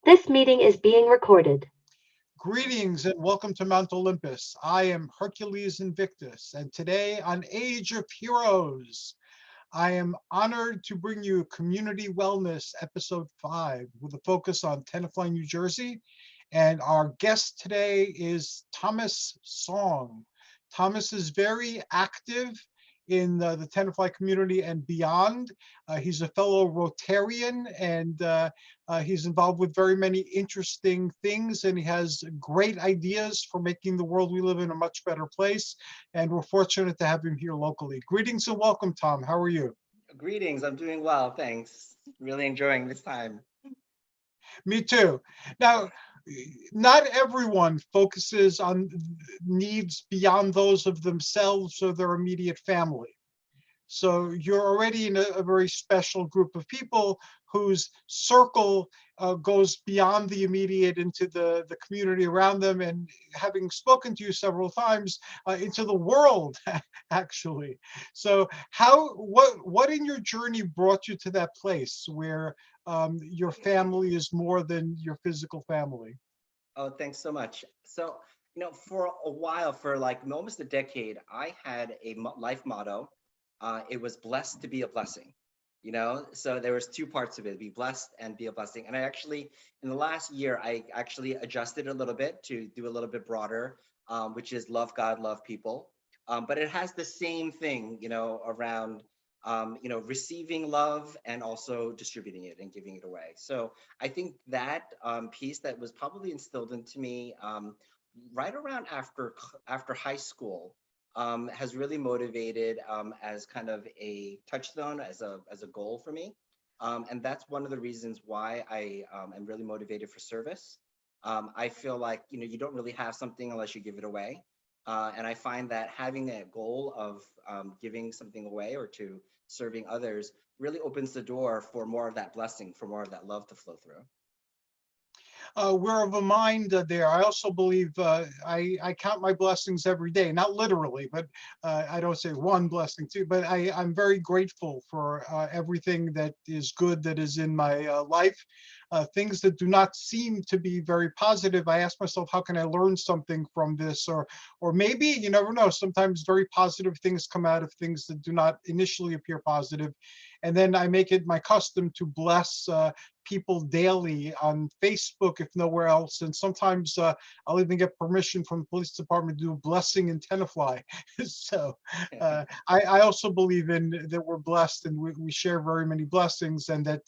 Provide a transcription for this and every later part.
This meeting is being recorded. Greetings and welcome to Mount Olympus. I am Hercules Invictus, and today on Age of Heroes, I am honored to bring you Community Wellness Episode 5 with a focus on Tenafly, New Jersey. And our guest today is Thomas Song. Thomas is very active in the Tenafly community and beyond. He's a fellow Rotarian, and he's involved with very many interesting things, and he has great ideas for making the world we live in a much better place. And we're fortunate to have him here locally. Greetings and welcome, Tom. How are you? Greetings. I'm doing well, thanks. Really enjoying this time. Me too. Now, not everyone focuses on needs beyond those of themselves or their immediate family. So you're already in a very special group of people whose circle goes beyond the immediate into the community around them, and having spoken to you several times, into the world, actually. So what in your journey brought you to that place where your family is more than your physical family? Oh, thanks so much. So, for a while, for like almost a decade, I had a life motto. It was blessed to be a blessing. So there was two parts of it: be blessed and be a blessing. And I actually, in the last year, I actually adjusted a little bit to do a little bit broader, which is love God, love people. But it has the same thing, around receiving love and also distributing it and giving it away. So I think that piece that was probably instilled into me right around after high school has really motivated as kind of a touchstone, as a goal for me. And that's one of the reasons why I am really motivated for service. I feel like you don't really have something unless you give it away. And I find that having a goal of giving something away or to serving others really opens the door for more of that blessing, for more of that love to flow through. We're of a mind there. I also believe I count my blessings every day, not literally, but I don't say one blessing too, but I'm very grateful for everything that is good that is in my life. Things that do not seem to be very positive, I ask myself, how can I learn something from this? Or maybe, you never know, sometimes very positive things come out of things that do not initially appear positive. And then I make it my custom to bless people daily on Facebook, if nowhere else. And sometimes I'll even get permission from the police department to do a blessing in Tenafly. So I also believe in that we're blessed, and we share very many blessings, and that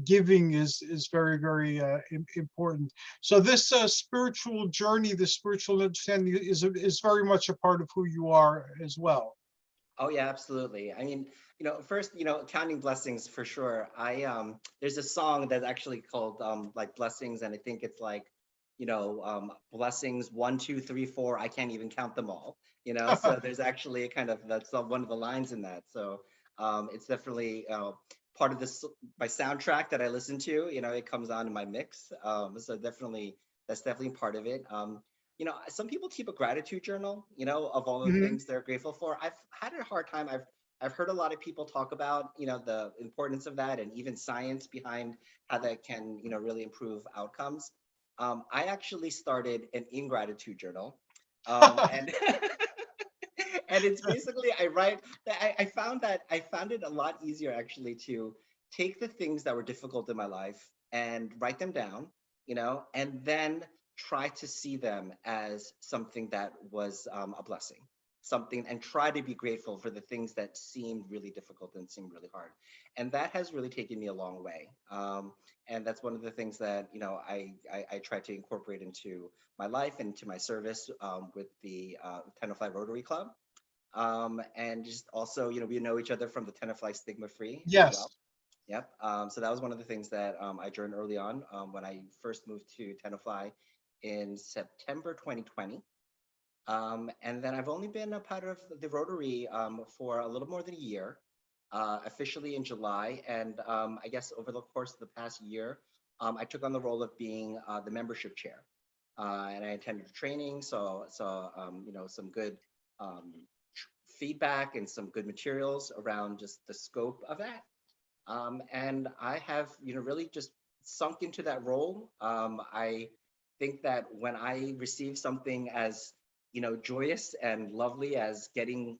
giving is very, very important. So this spiritual journey, this spiritual understanding is very much a part of who you are as well. Oh yeah, absolutely. I mean, first, counting blessings for sure. There's a song that's actually called like blessings, and I think it's like, blessings 1, 2, 3, 4. I can't even count them all. So there's actually a kind of that's one of the lines in that. So it's definitely part of this my soundtrack that I listen to. It comes on in my mix. So definitely that's definitely part of it. Some people keep a gratitude journal, of all the Mhm. things they're grateful for. I've had a hard time. I've heard a lot of people talk about, the importance of that and even science behind how that can, really improve outcomes. I actually started an ingratitude journal, and and it's basically I write. I found it a lot easier actually to take the things that were difficult in my life and write them down, and then try to see them as something that was a blessing, something, and try to be grateful for the things that seemed really difficult and seemed really hard. And that has really taken me a long way. And that's one of the things that I try to incorporate into my life and to my service with the Tenafly Rotary Club. And just also, we know each other from the Tenafly Stigma Free as Yes. well. Yep. So that was one of the things that I joined early on when I first moved to Tenafly in September 2020. And then I've only been a part of the Rotary for a little more than a year, officially in July. And I guess over the course of the past year, I took on the role of being the membership chair. And I attended training, so some good um, feedback and some good materials around just the scope of that. And I have, really just sunk into that role. I think that when I receive something as, joyous and lovely as getting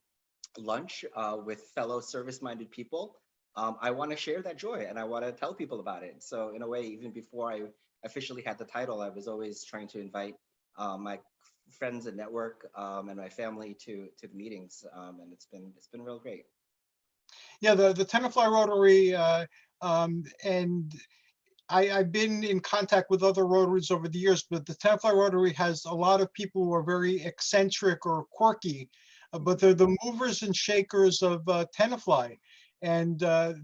lunch with fellow service-minded people, I want to share that joy and I want to tell people about it. So in a way, even before I officially had the title, I was always trying to invite my friends and network and my family to the meetings, and it's been real great. Yeah, the Tenafly Rotary, and I've been in contact with other Rotaries over the years, but the Tenafly Rotary has a lot of people who are very eccentric or quirky, but they're the movers and shakers of Tenafly. And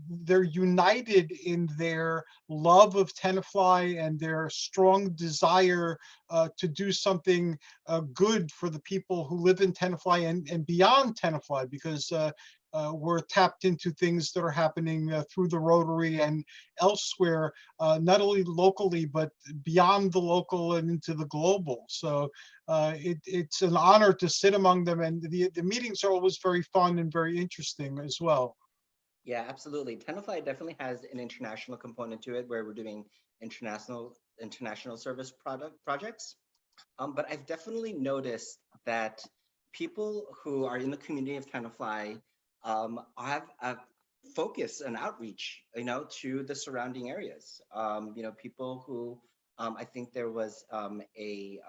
they're united in their love of Tenafly and their strong desire to do something good for the people who live in Tenafly and beyond Tenafly, because we're tapped into things that are happening through the Rotary and elsewhere, not only locally, but beyond the local and into the global. So it's an honor to sit among them. And the meetings are always very fun and very interesting as well. Yeah, absolutely. Tenafly definitely has an international component to it where we're doing international service projects. But I've definitely noticed that people who are in the community of Tenafly have a focus and outreach, to the surrounding areas. People who I think there was a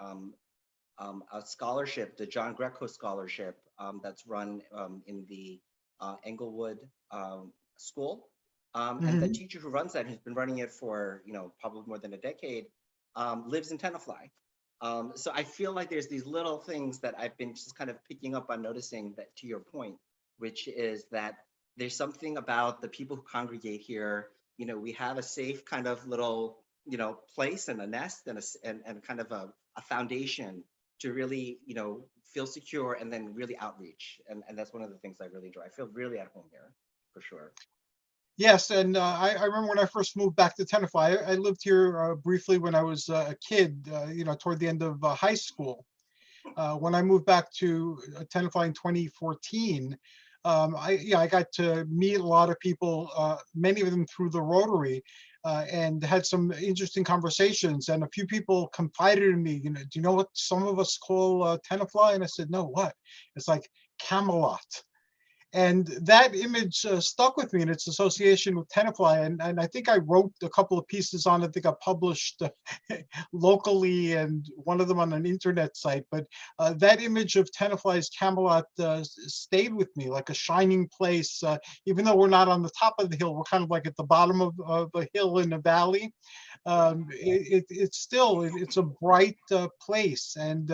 scholarship, the John Greco Scholarship, that's run in the Englewood School. And the Mhm. teacher who runs that, who's been running it for, probably more than a decade, lives in Tenafly. So I feel like there's these little things that I've been just kind of picking up on, noticing that, to your point, which is that there's something about the people who congregate here. We have a safe kind of little, place and a nest and kind of a foundation to really, feel secure and then really outreach. And that's one of the things I really enjoy. I feel really at home here, for sure. Yes, and I remember when I first moved back to Tenafly. I lived here briefly when I was a kid, toward the end of high school. When I moved back to Tenafly in 2014, I got to meet a lot of people, many of them through the Rotary, and had some interesting conversations. And a few people confided in me, do you know what some of us call Tenafly? And I said, no, what? It's like Camelot. And that image stuck with me in its association with Tenafly. And I think I wrote a couple of pieces on it that got published locally, and one of them on an internet site. But that image of Tenafly's Camelot stayed with me like a shining place. Even though we're not on the top of the hill, we're kind of like at the bottom of a hill in a valley. It's still, it's a bright place. And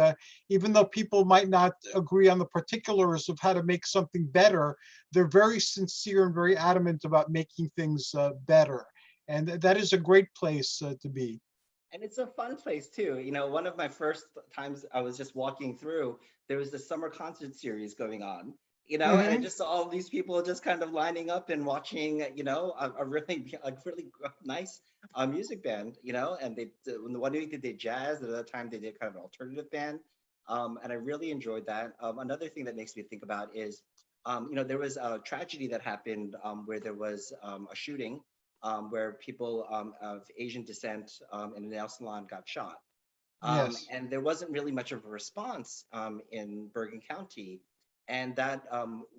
even though people might not agree on the particulars of how to make something better, they're very sincere and very adamant about making things better. And that is a great place to be. And it's a fun place too. One of my first times I was just walking through, there was this summer concert series going on, and I Mhm. just saw all these people just kind of lining up and watching, a really nice music band, and when the one week they did jazz, the other time they did kind of an alternative band. And I really enjoyed that. Another thing that makes me think about is, there was a tragedy that happened where there was a shooting where people of Asian descent in a nail salon got shot. Yes. And there wasn't really much of a response in Bergen County. And that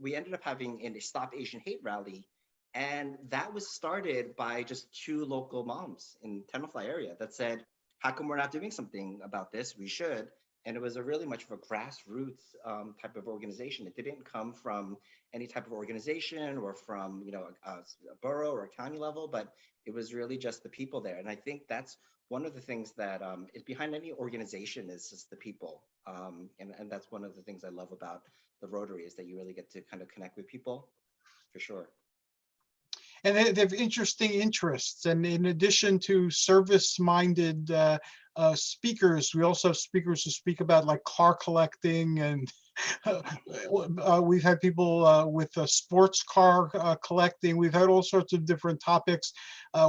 we ended up having a Stop Asian Hate rally. And that was started by just two local moms in Tenafly area that said, how come we're not doing something about this? We should. And it was a really much of a grassroots type of organization. It didn't come from any type of organization or from a borough or a county level, but it was really just the people there. And I think that's one of the things that is behind any organization is just the people. And that's one of the things I love about the Rotary, is that you really get to kind of connect with people, for sure. And they have interesting interests. And in addition to service-minded speakers, we also have speakers who speak about like car collecting, and we've had people with sports car collecting. We've had all sorts of different topics.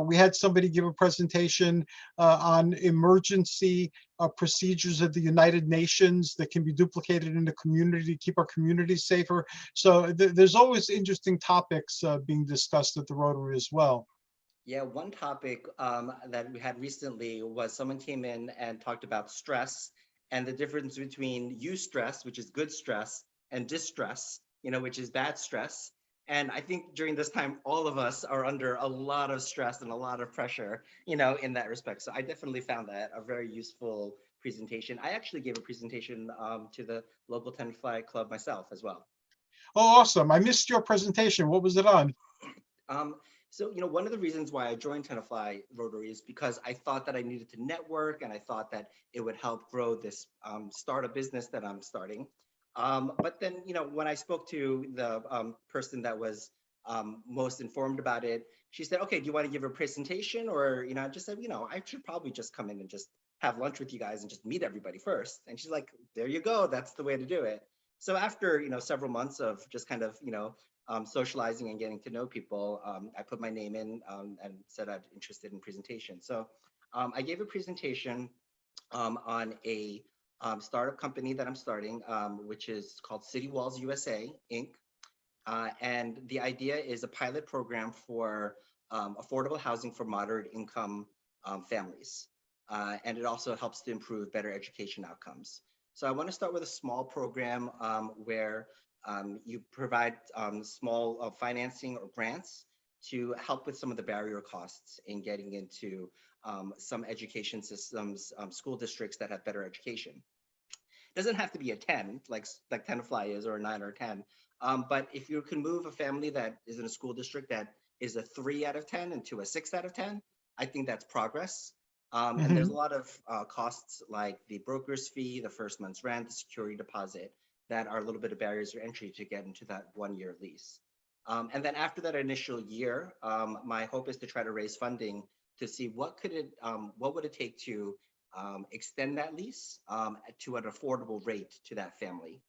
We had somebody give a presentation on emergency procedures of the United Nations that can be duplicated in the community to keep our community safer. So there's always interesting topics being discussed at the Rotary as well. Yeah, one topic that we had recently was someone came in and talked about stress and the difference between eustress, which is good stress, and distress, which is bad stress. And I think during this time, all of us are under a lot of stress and a lot of pressure, in that respect. So I definitely found that a very useful presentation. I actually gave a presentation to the local Tenafly club myself as well. Oh, awesome. I missed your presentation. What was it on? Um, so, one of the reasons why I joined Tenafly Rotary is because I thought that I needed to network and I thought that it would help grow this startup business that I'm starting. But then, when I spoke to the person that was most informed about it, she said, okay, do you want to give a presentation? Or, I just said, I should probably just come in and just have lunch with you guys and just meet everybody first. And she's like, there you go. That's the way to do it. So after, several months of just kind of, socializing and getting to know people, I put my name in and said I'm interested in presentation. So I gave a presentation on a startup company that I'm starting, which is called City Walls USA Inc. And the idea is a pilot program for affordable housing for moderate income families. And it also helps to improve better education outcomes. So I want to start with a small program where you provide small financing or grants to help with some of the barrier costs in getting into some education systems, school districts that have better education. It doesn't have to be a 10 like Tenafly is or a 9 or a 10. But if you can move a family that is in a school district that is a 3 out of 10 into a 6 out of 10, I think that's progress. And there's a Mhm. lot of costs like the broker's fee, the first month's rent, the security deposit that are a little bit of barriers to entry to get into that 1 year lease. And then after that initial year, my hope is to try to raise funding to see what would it take to extend that lease to an affordable rate to that family.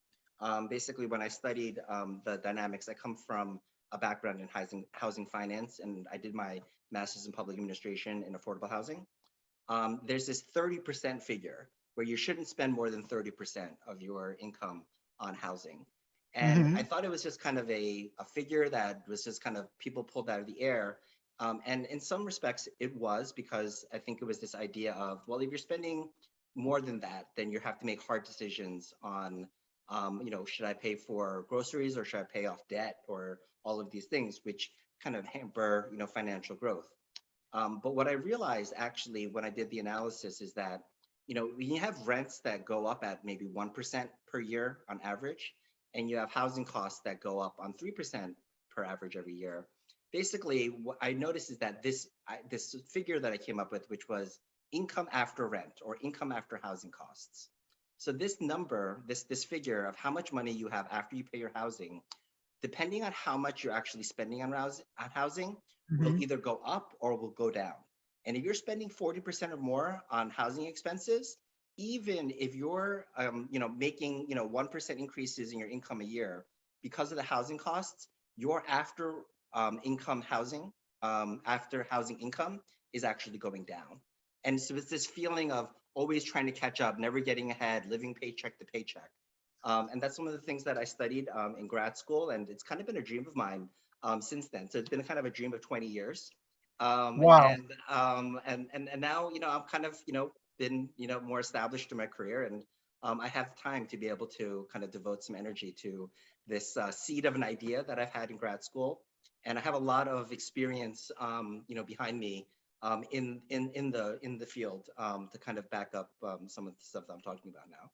Basically, when I studied the dynamics, I come from a background in housing finance, and I did my master's in public administration in affordable housing. There's this 30% figure where you shouldn't spend more than 30% of your income on housing. And I Mhm. thought it was just kind of a figure that was just kind of people pulled out of the air. And in some respects, it was because I think it was this idea of, well, if you're spending more than that, then you have to make hard decisions on, should I pay for groceries or should I pay off debt or all of these things, which kind of hamper, financial growth. But what I realized actually when I did the analysis is that, when you have rents that go up at maybe 1% per year on average, and you have housing costs that go up on 3% per average every year, basically what I noticed is that this figure that I came up with, which was income after rent or income after housing costs. So this number, this figure of how much money you have after you pay your housing, depending on how much you're actually spending on housing, will Mhm. either go up or will go down. And if you're spending 40% or more on housing expenses, even if you're, making, 1% increases in your income a year because of the housing costs, your income housing, after housing income is actually going down. And so it's this feeling of always trying to catch up, never getting ahead, living paycheck to paycheck. And that's one of the things that I studied in grad school, and it's kind of been a dream of mine since then. So it's been kind of a dream of 20 years. Wow. And now, I'm kind of, been, more established in my career, and I have time to be able to kind of devote some energy to this seed of an idea that I've had in grad school. And I have a lot of experience, behind me in the field to kind of back up some of the stuff that I'm talking about now.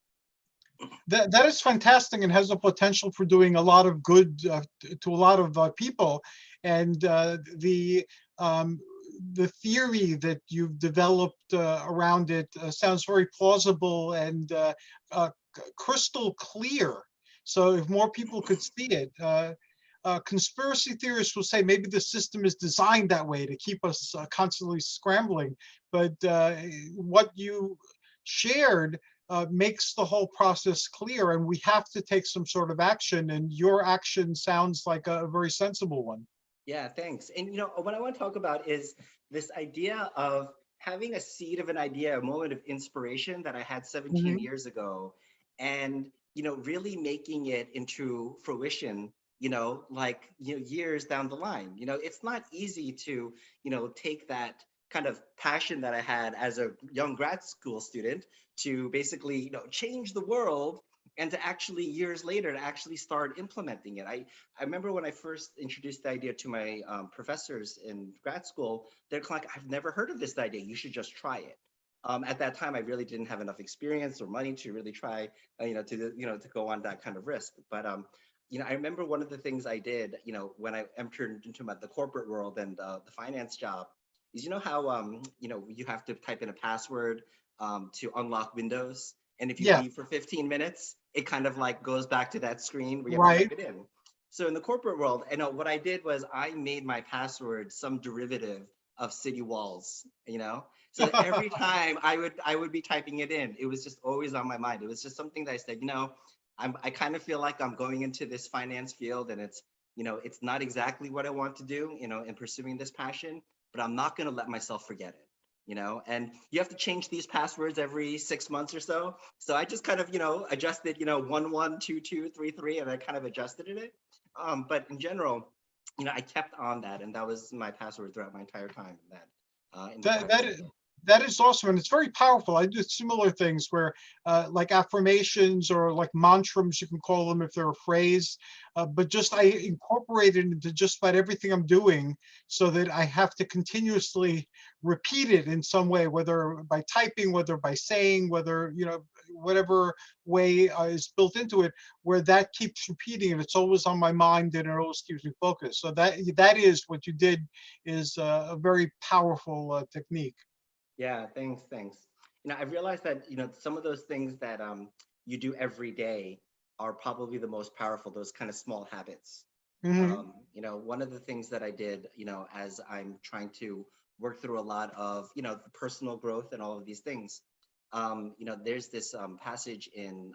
That is fantastic and has the potential for doing a lot of good to a lot of people. And um, the theory that you've developed around it sounds very plausible and crystal clear. So if more people could see it, conspiracy theorists will say maybe the system is designed that way to keep us constantly scrambling. But what you shared makes the whole process clear, and we have to take some sort of action. And your action sounds like a very sensible one. Yeah, thanks. And what I want to talk about is this idea of having a seed of an idea, a moment of inspiration that I had 17 Mhm. years ago, and really making it into fruition years down the line. It's not easy to, take that kind of passion that I had as a young grad school student to basically, change the world, and to actually years later to actually start implementing it. I remember when I first introduced the idea to my professors in grad school, they're like, I've never heard of this idea. You should just try it. At that time, I really didn't have enough experience or money to really try, to go on that kind of risk. But I remember one of the things I did, when I entered into the corporate world and the finance job, is how you have to type in a password to unlock Windows, and if you Yeah, leave for 15 minutes, it kind of like goes back to that screen where you have to right. type it in. So in the corporate world, what I did was I made my password some derivative of city walls, so that every time I would be typing it in, it was just always on my mind. It was just something that I said, I kind of feel like I'm going into this finance field, and it's not exactly what I want to do, in pursuing this passion, but I'm not going to let myself forget it. And you have to change these passwords every 6 months or so. So I just kind of, adjusted, 112233, and I kind of adjusted it. But in general, I kept on that, and that was my password throughout my entire time in the That grad that school is, field. that is awesome, and it's very powerful. I do similar things where, like affirmations or like mantras, you can call them if they're a phrase, but just I incorporate it into just about everything I'm doing, so that I have to continuously repeat it in some way, whether by typing, whether by saying, whether whatever way is built into it, where that keeps repeating, and it's always on my mind, and it always keeps me focused. So that is what you did, is a very powerful technique. Yeah, thanks. I realized that, some of those things that you do every day are probably the most powerful, those kind of small habits. Hmm. One of the things that I did, as I'm trying to work through a lot of, personal growth and all of these things, there's this passage in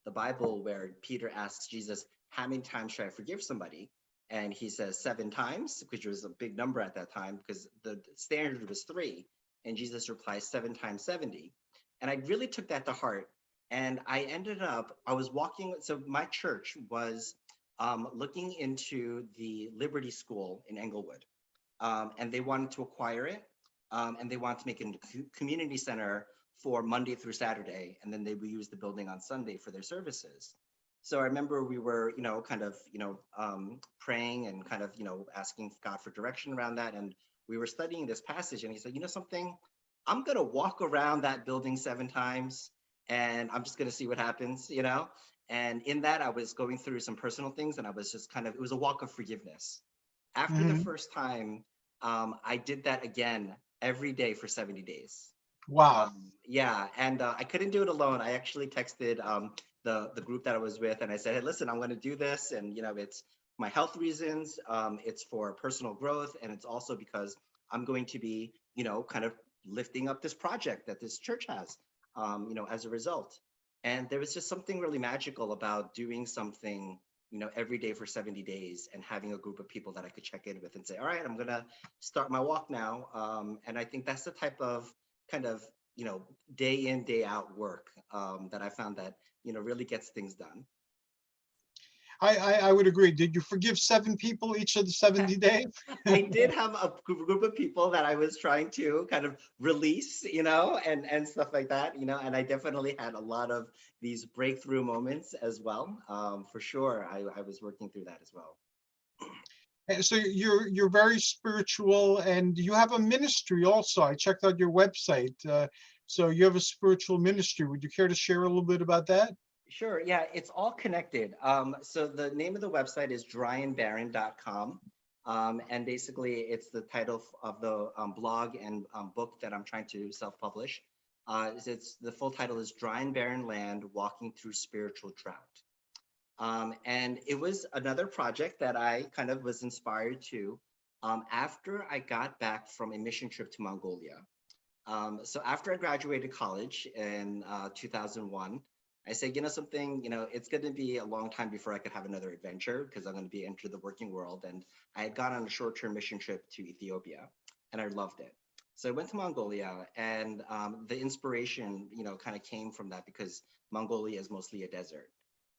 the Bible where Peter asks Jesus, how many times should I forgive somebody? And he says 7 times, which was a big number at that time because the standard was 3. And Jesus replies 7 times 70. And I really took that to heart. And I was walking, so my church was looking into the Liberty School in Englewood, and they wanted to acquire it, and they wanted to make it a community center for Monday through Saturday, and then they would use the building on Sunday for their services. So I remember we were, kind of, praying and kind of, asking God for direction around that, and we were studying this passage, and he said, something, I'm gonna walk around that building 7 times, and I'm just gonna see what happens. And in that, I was going through some personal things, and I was just kind of, it was a walk of forgiveness. After the Hmm. first time, I did that again every day for 70 days. Wow. Yeah, and I couldn't do it alone. I actually texted the group that I was with, and I said, "Hey, listen, I'm going to do this, and it's my health reasons, it's for personal growth, and it's also because I'm going to be, kind of lifting up this project that this church has, as a result." And there was just something really magical about doing something, every day for 70 days and having a group of people that I could check in with and say, all right, I'm going to start my walk now. And I think that's the type of kind of, day in, day out work that I found that, really gets things done. I would agree. Did you forgive 7 people each of the 70 days? I did have a group of people that I was trying to kind of release, and stuff like that, and I definitely had a lot of these breakthrough moments as well. For sure, I was working through that as well. And so you're very spiritual, and you have a ministry also. I checked out your website. So you have a spiritual ministry. Would you care to share a little bit about that? Sure. Yeah, it's all connected. So the name of the website is dryandbarren.com. And basically, it's the title of the blog and book that I'm trying to self-publish. It's the full title is Dry and Barren Land: Walking Through Spiritual Drought. And it was another project that I kind of was inspired to after I got back from a mission trip to Mongolia. So after I graduated college in 2001, I said, something, it's going to be a long time before I could have another adventure because I'm going to be enter the working world. And I had gone on a short-term mission trip to Ethiopia, and I loved it. So I went to Mongolia, and the inspiration, kind of came from that because Mongolia is mostly a desert.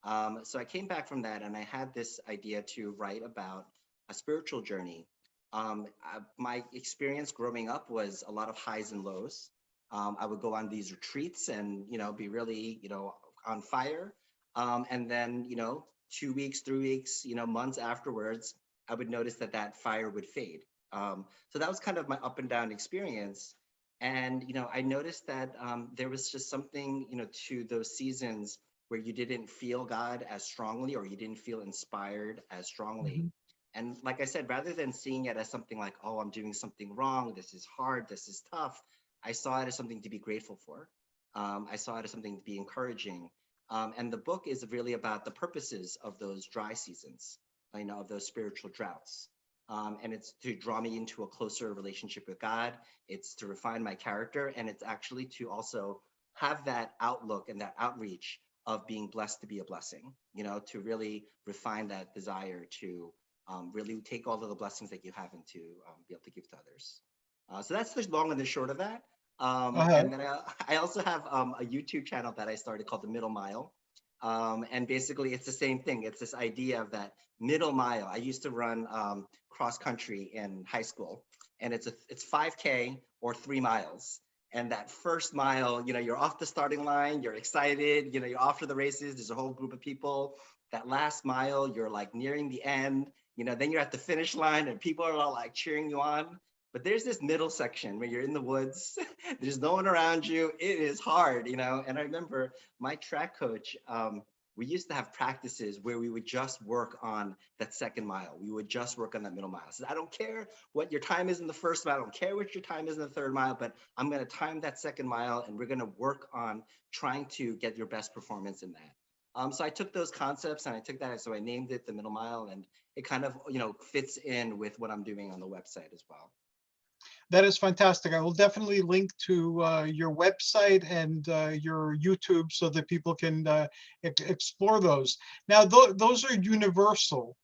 So I came back from that and I had this idea to write about a spiritual journey. My experience growing up was a lot of highs and lows. I would go on these retreats and, be really, on fire. And then, 2 weeks, 3 weeks, months afterwards, I would notice that that fire would fade. So that was kind of my up and down experience. And, I noticed that there was just something, to those seasons where you didn't feel God as strongly or you didn't feel inspired as strongly. Mhm. And like I said, rather than seeing it as something like, oh, I'm doing something wrong, this is hard, this is tough, I saw it as something to be grateful for. I saw it as something to be encouraging. And the book is really about the purposes of those dry seasons, of those spiritual droughts. And it's to draw me into a closer relationship with God. It's to refine my character. And it's actually to also have that outlook and that outreach of being blessed to be a blessing, to really refine that desire to really take all of the blessings that you have and to be able to give to others. So that's the long and the short of that. Uh-huh. And then I also have a YouTube channel that I started called The Middle Mile. And basically it's the same thing. It's this idea of that middle mile. I used to run cross country in high school, and it's 5K or 3 miles. And that first mile, you're off the starting line, you're excited, you're off to the races, there's a whole group of people. That last mile, you're like nearing the end, then you're at the finish line and people are all like cheering you on. But there's this middle section where you're in the woods, there's no one around you, it is hard, And I remember my track coach, we used to have practices where we would just work on that second mile. We would just work on that middle mile. So I don't care what your time is in the first mile. I don't care what your time is in the third mile, but I'm going to time that second mile and we're going to work on trying to get your best performance in that. So I took those concepts and I took that. So I named it The Middle Mile, and it kind of, fits in with what I'm doing on the website as well. That is fantastic. I will definitely link to your website and your YouTube so that people can explore those. Now, those are universal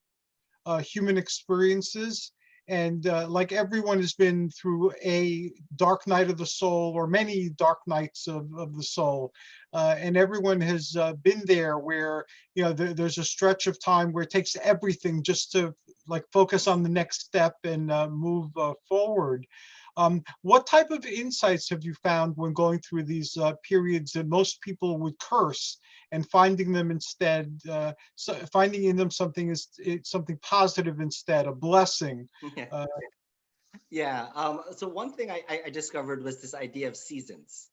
human experiences. And like everyone has been through a dark night of the soul or many dark nights of the soul. And everyone has been there where, there's a stretch of time where it takes everything just to like focus on the next step and move forward. What type of insights have you found when going through these periods that most people would curse and finding them instead, finding in them something something positive instead, a blessing? Yeah. Uh, Yeah. So one thing I discovered was this idea of seasons.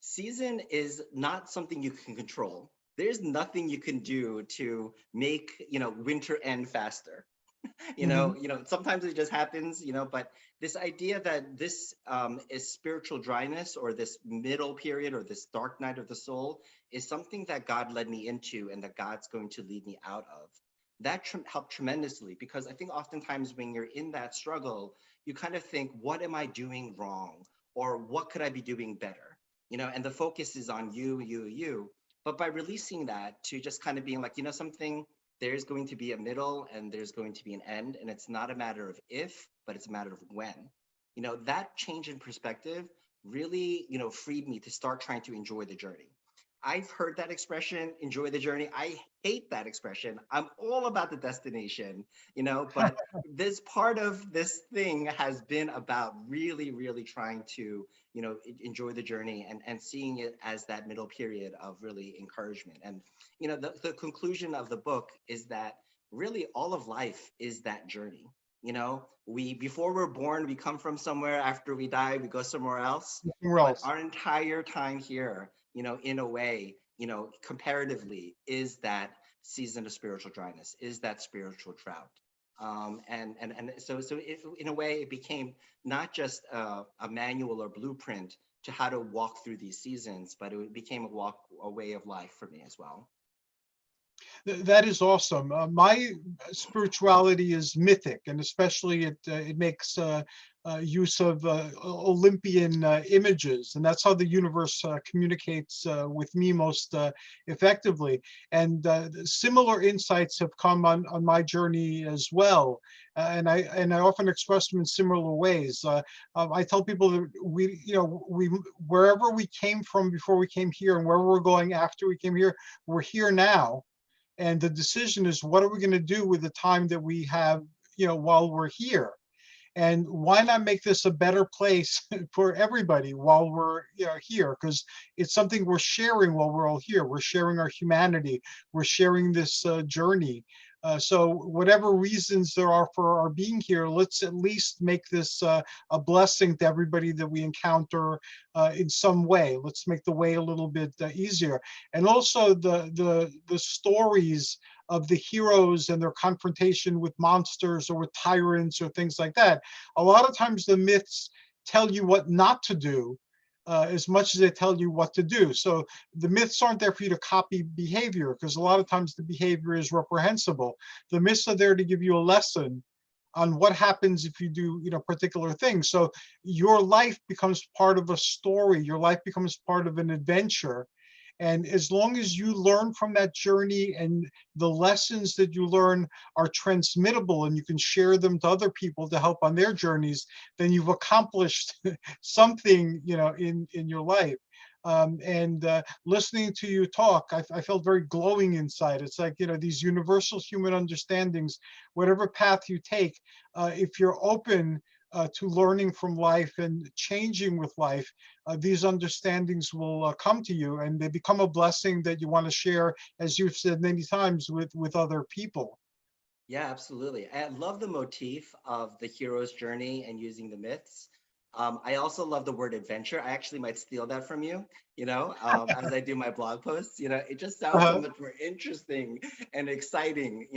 Season is not something you can control. There's nothing you can do to make, winter end faster. mhm. Sometimes it just happens, but this idea that this is spiritual dryness or this middle period or this dark night of the soul is something that God led me into and that God's going to lead me out of. That helped tremendously, because I think oftentimes when you're in that struggle, you kind of think, what am I doing wrong? Or what could I be doing better? And the focus is on you, you, you. But by releasing that to just kind of being like, something, there's going to be a middle and there's going to be an end, and it's not a matter of if, but it's a matter of when. That change in perspective really, freed me to start trying to enjoy the journey. I've heard that expression, enjoy the journey. I hate that expression. I'm all about the destination, but this part of this thing has been about really, really trying to, enjoy the journey and seeing it as that middle period of really encouragement. And, the conclusion of the book is that really all of life is that journey. Before we're born, we come from somewhere. After we die, we go somewhere else. Somewhere But else. our entire time here, in a way, comparatively, is that season of spiritual dryness, is that spiritual drought. So in a way, it became not just a manual or blueprint to how to walk through these seasons, but it became a way of life for me as well. That is awesome. My spirituality is mythic, and especially it makes use of Olympian images, and that's how the universe communicates with me most effectively. And similar insights have come on my journey as well, and I often express them in similar ways. I tell people that we wherever we came from before we came here, and wherever we're going after we came here, we're here now. And the decision is, what are we going to do with the time that we have, while we're here? And why not make this a better place for everybody while we're here? Because it's something we're sharing while we're all here. We're sharing our humanity. We're sharing this journey. So whatever reasons there are for our being here, let's at least make this a blessing to everybody that we encounter in some way. Let's make the way a little bit easier. And also the stories of the heroes and their confrontation with monsters or with tyrants or things like that. A lot of times the myths tell you what not to do as much as they tell you what to do. So the myths aren't there for you to copy behavior, because a lot of times the behavior is reprehensible. The myths are there to give you a lesson on what happens if you do particular things. So your life becomes part of a story. Your life becomes part of an adventure. And as long as you learn from that journey and the lessons that you learn are transmittable and you can share them to other people to help on their journeys, then you've accomplished something, in your life. And listening to you talk, I felt very glowing inside. It's like, these universal human understandings, whatever path you take, if you're open to learning from life and changing with life, these understandings will come to you, and they become a blessing that you want to share, as you've said many times, with other people. Yeah, absolutely. I love the motif of the hero's journey and using the myths. I also love the word adventure. I actually might steal that from you, as I do my blog posts. It just sounds so Uh, much more interesting and exciting,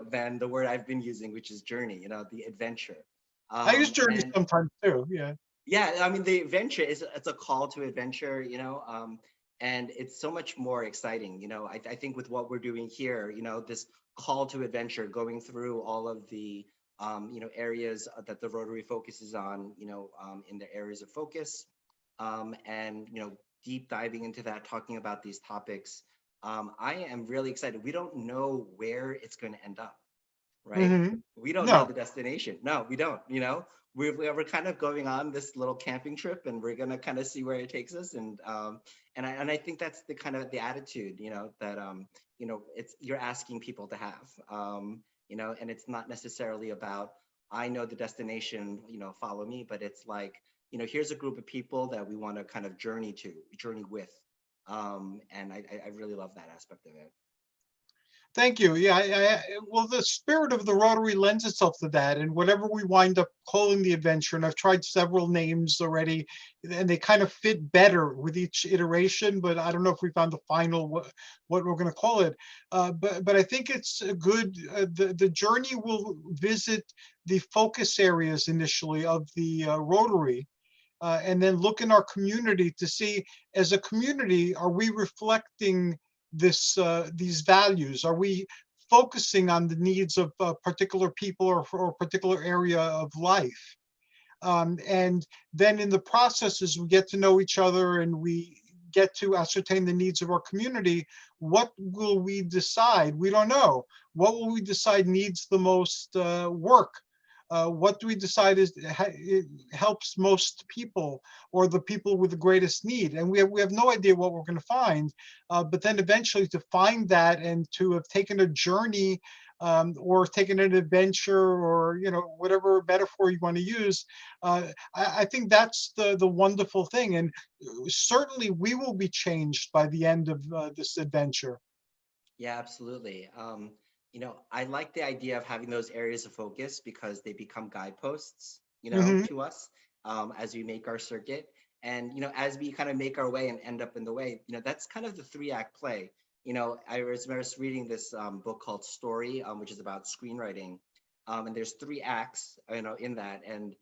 than the word I've been using, which is journey, the adventure. I use journey And sometimes too. Yeah. yeah, I mean, the adventure it's a call to adventure, and it's so much more exciting. I think with what we're doing here, this call to adventure, going through all of the areas that the Rotary focuses on, in the areas of focus, and deep diving into that, talking about these topics. I am really excited. We don't know where it's going to end up, right? Hmm. We don't know No. the destination. No, we don't. We're kind of going on this little camping trip, and we're gonna kind of see where it takes us. And I think that's the kind of the attitude, that it's you're asking people to have, and it's not necessarily about I know the destination, follow me, but it's like here's a group of people that we want to kind of journey with, and I really love that aspect of it. Thank you. Yeah, well, the spirit of the Rotary lends itself to that, and whatever we wind up calling the adventure, and I've tried several names already, and they kind of fit better with each iteration. But I don't know if we found the final what we're going to call it. But I think it's a good. The journey will visit the focus areas initially of the Rotary. And then look in our community to see, as a community, are we reflecting these values? Are we focusing on the needs of particular people or particular area of life? And then in the process, as we get to know each other and we get to ascertain the needs of our community, what will we decide? We don't know. What will we decide needs the most work? What do we decide it helps most people, or the people with the greatest need? And we have no idea what we're going to find, but then eventually to find that and to have taken a journey, or taken an adventure, or whatever metaphor you want to use, I think that's the wonderful thing. And certainly we will be changed by the end of this adventure. Yeah, absolutely. I like the idea of having those areas of focus because they become guideposts, Hmm. to us, as we make our circuit. And, as we kind of make our way and end up in the way, that's kind of the 3-act play. I was reading this book called Story, which is about screenwriting. And there's 3 acts, in that. And,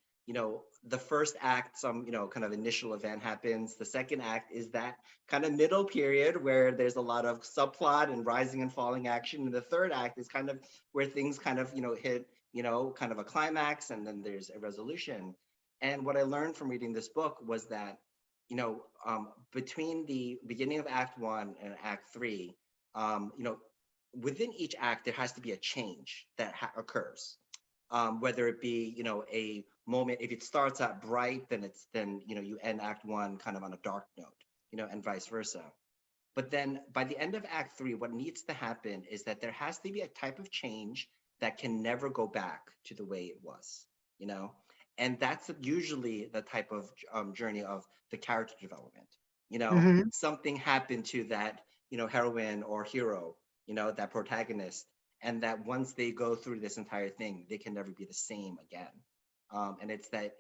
the first act, some, kind of initial event happens. The second act is that kind of middle period where there's a lot of subplot and rising and falling action. And the third act is kind of where things kind of, hit, kind of a climax, and then there's a resolution. And what I learned from reading this book was that, between the beginning of Act One and Act Three, within each act, there has to be a change that occurs. Whether it be, a moment, if it starts out bright, then you end Act One kind of on a dark note, and vice versa. But then by the end of Act Three, what needs to happen is that there has to be a type of change that can never go back to the way it was, you know? And that's usually the type of journey of the character development. Hmm. Something happened to that, heroine or hero, that protagonist, and that once they go through this entire thing, they can never be the same again. And it's that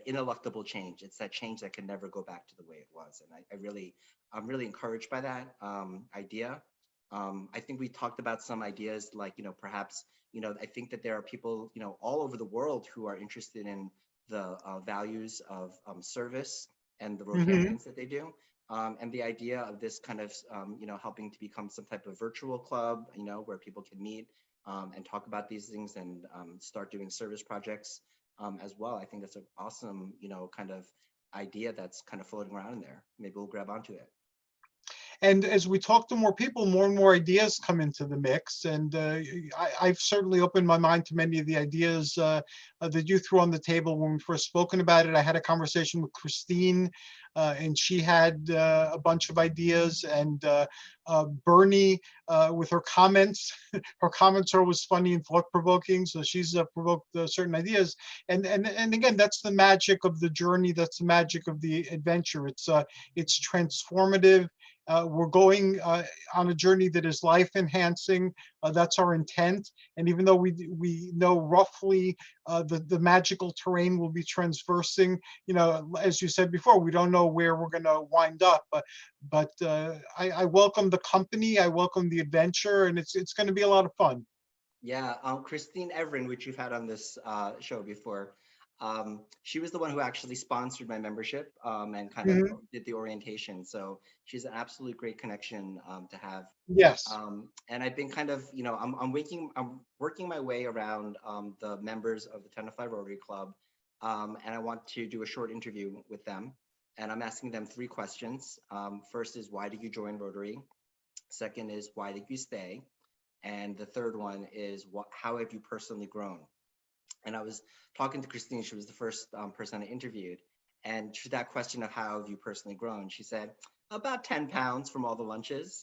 ineluctable change. It's that change that can never go back to the way it was. And I'm really encouraged by that idea. I think we talked about some ideas like, perhaps, I think that there are people, all over the world who are interested in the values of service and the Hmm. Rotarians that they do. And the idea of this kind of, helping to become some type of virtual club, where people can meet and talk about these things and start doing service projects as well. I think that's an awesome, kind of idea that's kind of floating around in there. Maybe we'll grab onto it. And as we talk to more people, more and more ideas come into the mix. And I've certainly opened my mind to many of the ideas that you threw on the table when we first spoken about it. I had a conversation with Christine, and she had a bunch of ideas. And Bernie, with her comments, her comments are always funny and thought-provoking. So she's provoked certain ideas. And again, that's the magic of the journey. That's the magic of the adventure. It's transformative. We're going on a journey that is life enhancing. That's our intent. And even though we know roughly the magical terrain will be transversing, as you said before, we don't know where we're going to wind up. But I welcome the company. I welcome the adventure, and it's going to be a lot of fun. Yeah, Christine Everin, which you've had on this show before, she was the one who actually sponsored my membership and kind of Mhm. did the orientation. So she's an absolute great connection to have. Yes. And I've been kind of, I'm working my way around the members of the Tenafly Rotary Club, and I want to do a short interview with them. And I'm asking them 3 questions. First is, why did you join Rotary? Second is, why did you stay? And the third one is, how have you personally grown? And I was talking to Christine, she was the first person I interviewed. And to that question of how have you personally grown, she said, about 10 pounds from all the lunches.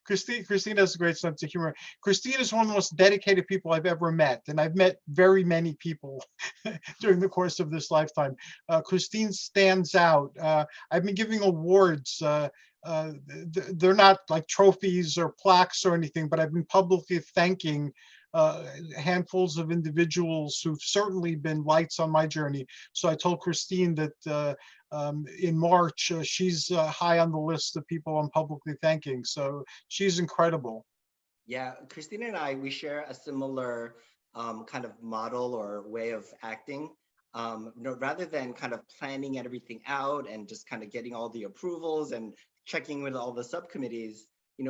Christine has a great sense of humor. Christine is one of the most dedicated people I've ever met, and I've met very many people during the course of this lifetime. Christine stands out. I've been giving awards. They're not like trophies or plaques or anything, but I've been publicly thanking handfuls of individuals who've certainly been lights on my journey. So I told Christine that in March, she's high on the list of people I'm publicly thanking. So she's incredible. Yeah, Christina and I, we share a similar kind of model or way of acting. Rather than kind of planning everything out and just kind of getting all the approvals and checking with all the subcommittees,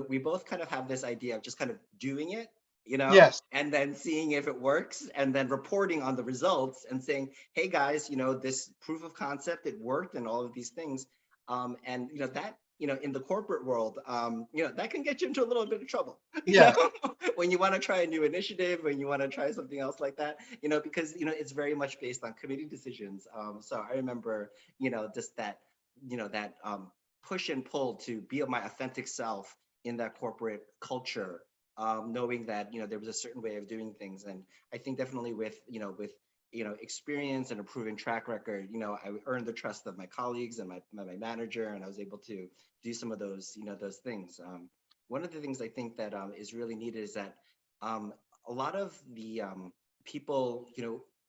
we both kind of have this idea of just kind of doing it, Yes. and then seeing if it works and then reporting on the results and saying, hey guys, this proof of concept, it worked and all of these things. And that, in the corporate world, that can get you into a little bit of trouble, Yes. when you want to try a new initiative, when you want to try something else like that, because, it's very much based on committee decisions. So I remember, just that, that push and pull to be my authentic self in that corporate culture, knowing that, there was a certain way of doing things. And I think definitely with experience and a proven track record, I earned the trust of my colleagues and my manager, and I was able to do some of those, those things. One of the things I think that is really needed is that a lot of the people,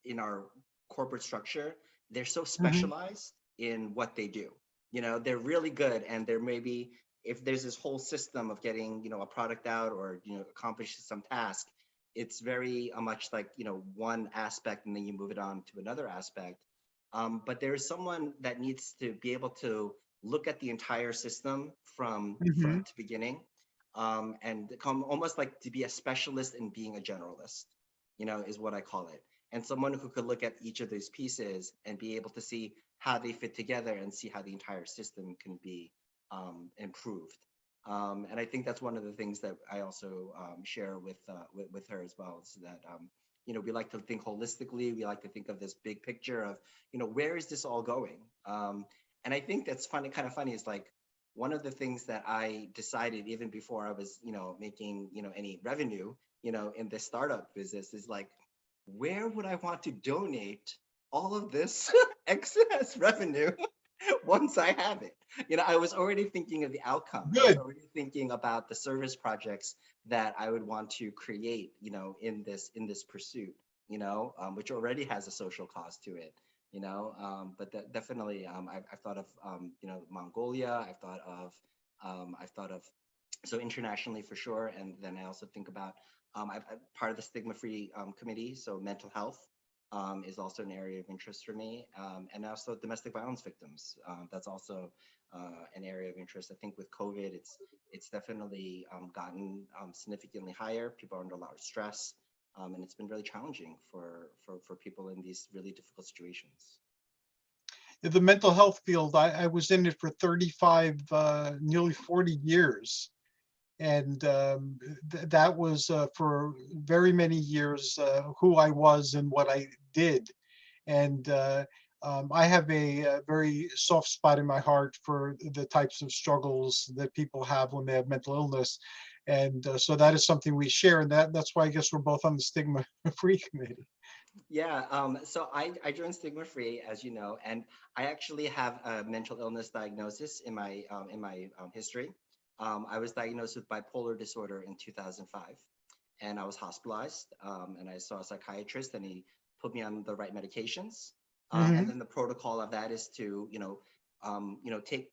in our corporate structure, they're so Mhm. specialized in what they do. They're really good, and there may be, if there's this whole system of getting, a product out or, accomplish some task, it's very much like, one aspect and then you move it on to another aspect. But there is someone that needs to be able to look at the entire system from Mhm. front to beginning, and come almost like to be a specialist in being a generalist, is what I call it. and someone who could look at each of those pieces and be able to see how they fit together and see how the entire system can be improved. And I think that's one of the things that I also share with her as well, is that we like to think holistically. We like to think of this big picture of where is this all going? And I think that's funny, kind of funny, is like one of the things that I decided even before I was making any revenue in this startup business is like, where would I want to donate all of this excess revenue once I have it? I was already thinking of the outcome. I was Good. already thinking about the service projects that I would want to create, in this pursuit, which already has a social cost to it, but definitely, I've thought of, Mongolia. I've thought of, so internationally for sure. And then I also think about, I'm part of the stigma-free committee, so mental health is also an area of interest for me, and also domestic violence victims. That's also an area of interest. I think with COVID, it's definitely gotten significantly higher. People are under a lot of stress, and it's been really challenging for people in these really difficult situations. The mental health field, I was in it for 35, nearly 40 years. And that was for very many years who I was and what I did. And I have a very soft spot in my heart for the types of struggles that people have when they have mental illness. And so that is something we share. And that's why I guess we're both on the stigma-free committee. Yeah, so I joined Stigma Free, as you know, and I actually have a mental illness diagnosis in my history. I was diagnosed with bipolar disorder in 2005, and I was hospitalized, and I saw a psychiatrist, and he put me on the right medications. And then the protocol of that is to, take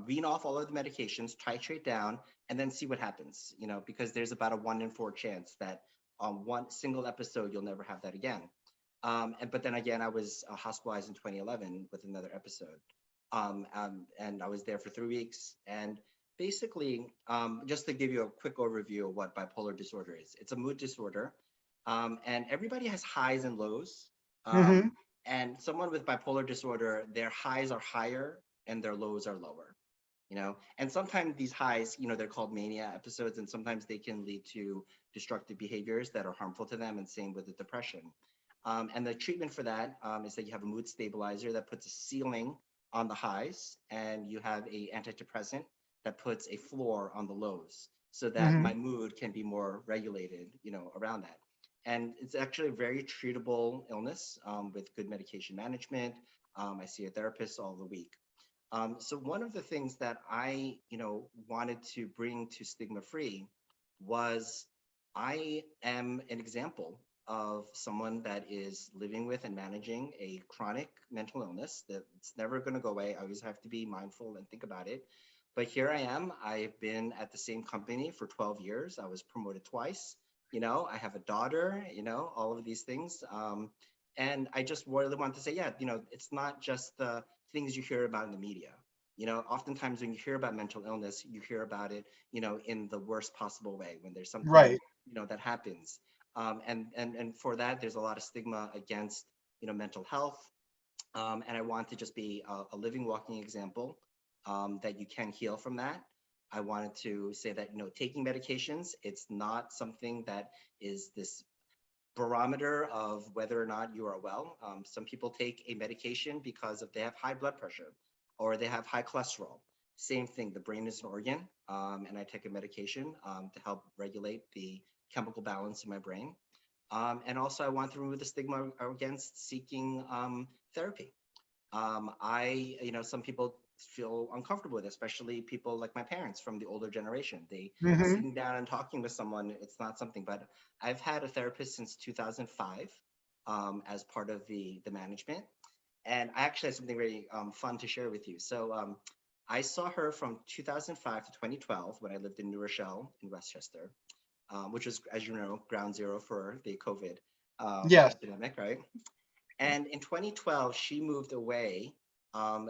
wean off all of the medications, titrate down, and then see what happens. Because there's about a 1 in 4 chance that one single episode you'll never have that again. But then again, I was hospitalized in 2011 with another episode, and I was there for 3 weeks. And basically, just to give you a quick overview of what bipolar disorder is, it's a mood disorder, and everybody has highs and lows. And someone with bipolar disorder, their highs are higher and their lows are lower. And sometimes these highs, they're called mania episodes, and sometimes they can lead to destructive behaviors that are harmful to them, and same with the depression. And the treatment for that is that you have a mood stabilizer that puts a ceiling on the highs, and you have a antidepressant that puts a floor on the lows, so that my mood can be more regulated, around that. And it's actually a very treatable illness with good medication management. I see a therapist all the week. So one of the things that I, wanted to bring to Stigma Free was, I am an example of someone that is living with and managing a chronic mental illness that's never going to go away. I always have to be mindful and think about it. But here I am. I've been at the same company for 12 years. I was promoted twice. I have a daughter, all of these things. And I just really want to say, yeah, it's not just the things you hear about in the media. Oftentimes when you hear about mental illness, you hear about it, in the worst possible way, when there's something, Right. that happens. And for that, there's a lot of stigma against, mental health. And I want to just be a living, walking example that you can heal from that. I wanted to say that, taking medications, it's not something that is this barometer of whether or not you are well. Some people take a medication because they have high blood pressure or they have high cholesterol. Same thing, the brain is an organ, and I take a medication to help regulate the chemical balance in my brain. And also I want to remove the stigma against seeking therapy. Some people feel uncomfortable with it, especially people like my parents from the older generation. They sitting down and talking with someone, it's not something, but I've had a therapist since 2005 as part of the management. And I actually have something very fun to share with you. So I saw her from 2005 to 2012 when I lived in New Rochelle in Westchester, which was, as you know, ground zero for the COVID Yes. epidemic, right? And in 2012, she moved away.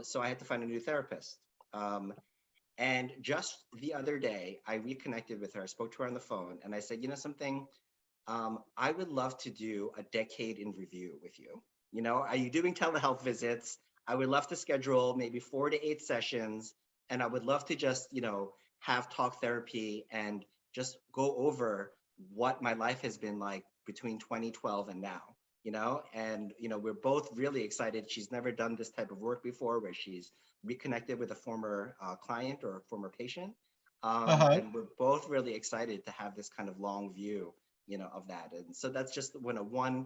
So I had to find a new therapist. And just the other day, I reconnected with her. I spoke to her on the phone and I said, something, I would love to do a decade in review with you. You know, are you doing telehealth visits? I would love to schedule maybe 4 to 8 sessions, and I would love to just, have talk therapy and just go over what my life has been like between 2012 and now. And we're both really excited. She's never done this type of work before, where she's reconnected with a former client or a former patient. Uh-huh. And we're both really excited to have this kind of long view of that. And so that's just one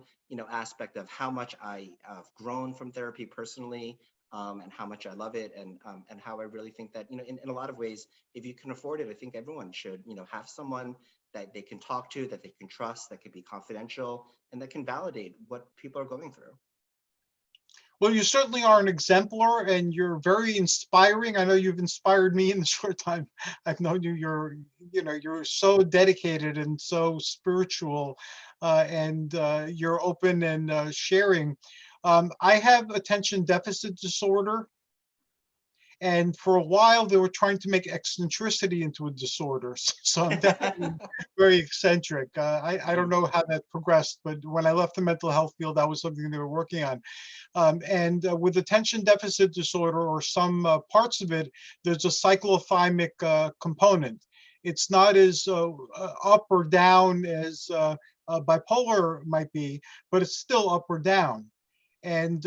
aspect of how much I have grown from therapy personally, and how much I love it, and how I really think that in a lot of ways, if you can afford it, I think everyone should have someone that they can talk to, that they can trust, that can be confidential, and that can validate what people are going through. Well, you certainly are an exemplar, and you're very inspiring. I know you've inspired me in the short time I've known you. You're so dedicated and so spiritual, and you're open and sharing. I have attention deficit disorder, and for a while they were trying to make eccentricity into a disorder. So I'm definitely very eccentric. I don't know how that progressed, but when I left the mental health field, that was something they were working on. And with attention deficit disorder, or some parts of it, there's a cyclothymic component. It's not as up or down as bipolar might be, but it's still up or down. And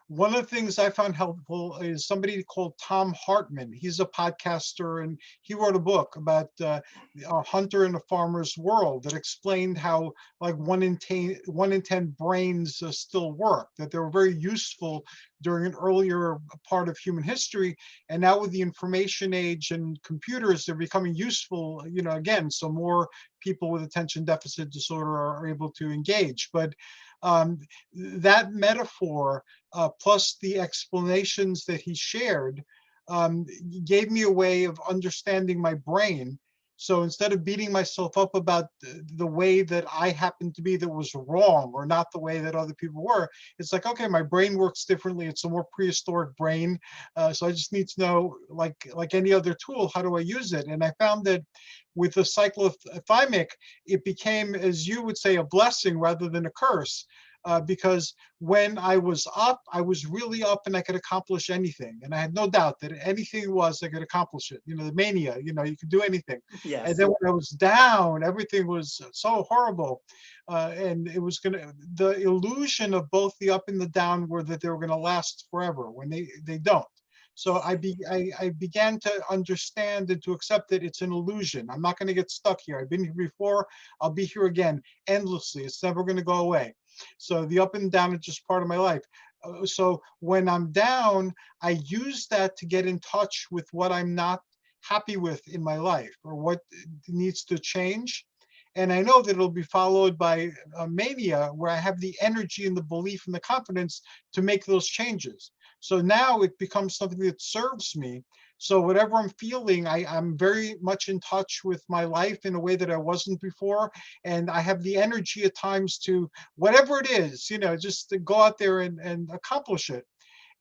one of the things I found helpful is somebody called Tom Hartman. He's a podcaster, and he wrote a book about a hunter in a farmer's world that explained how, like, 1 in 10 brains still work, that they were very useful during an earlier part of human history. And now with the information age and computers, they're becoming useful, again, so more people with attention deficit disorder are able to engage. But um, that metaphor, plus the explanations that he shared, um, gave me a way of understanding my brain. So instead of beating myself up about the way that I happened to be that was wrong, or not the way that other people were, it's like, okay, my brain works differently. It's a more prehistoric brain. So I just need to know, like any other tool, how do I use it? And I found that with the cyclothymic, it became, as you would say, a blessing rather than a curse. Because when I was up, I was really up, and I could accomplish anything. And I had no doubt that anything it was, I could accomplish it. The mania, you could do anything. And Yes. then when I was down, everything was so horrible. And it was the illusion of both the up and the down were that they were gonna last forever, when they don't. So I began to understand and to accept that it's an illusion. I'm not going to get stuck here. I've been here before. I'll be here again endlessly. It's never going to go away. So the up and down is just part of my life. So when I'm down, I use that to get in touch with what I'm not happy with in my life, or what needs to change. And I know that it'll be followed by a mania, where I have the energy and the belief and the confidence to make those changes. So now it becomes something that serves me. So whatever I'm feeling, I'm very much in touch with my life in a way that I wasn't before. And I have the energy at times to, whatever it is, just to go out there and accomplish it.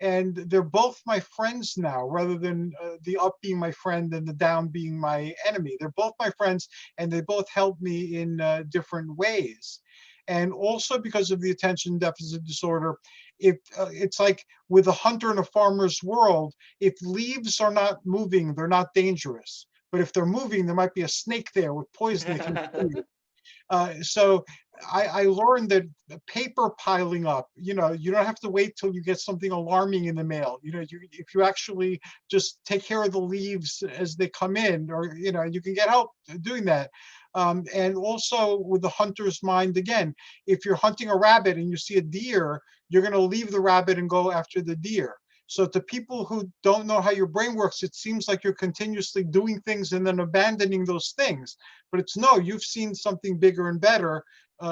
And they're both my friends now, rather than the up being my friend and the down being my enemy. They're both my friends, and they both help me in different ways. And also, because of the attention deficit disorder, it's like with a hunter in a farmer's world, if leaves are not moving, they're not dangerous. But if they're moving, there might be a snake there with poison that can kill you. So I learned that paper piling up, you don't have to wait till you get something alarming in the mail. If you actually just take care of the leaves as they come in, or, you can get help doing that. And also with the hunter's mind, again, if you're hunting a rabbit and you see a deer, you're going to leave the rabbit and go after the deer. So to people who don't know how your brain works, it seems like you're continuously doing things and then abandoning those things. But it's no, you've seen something bigger and better.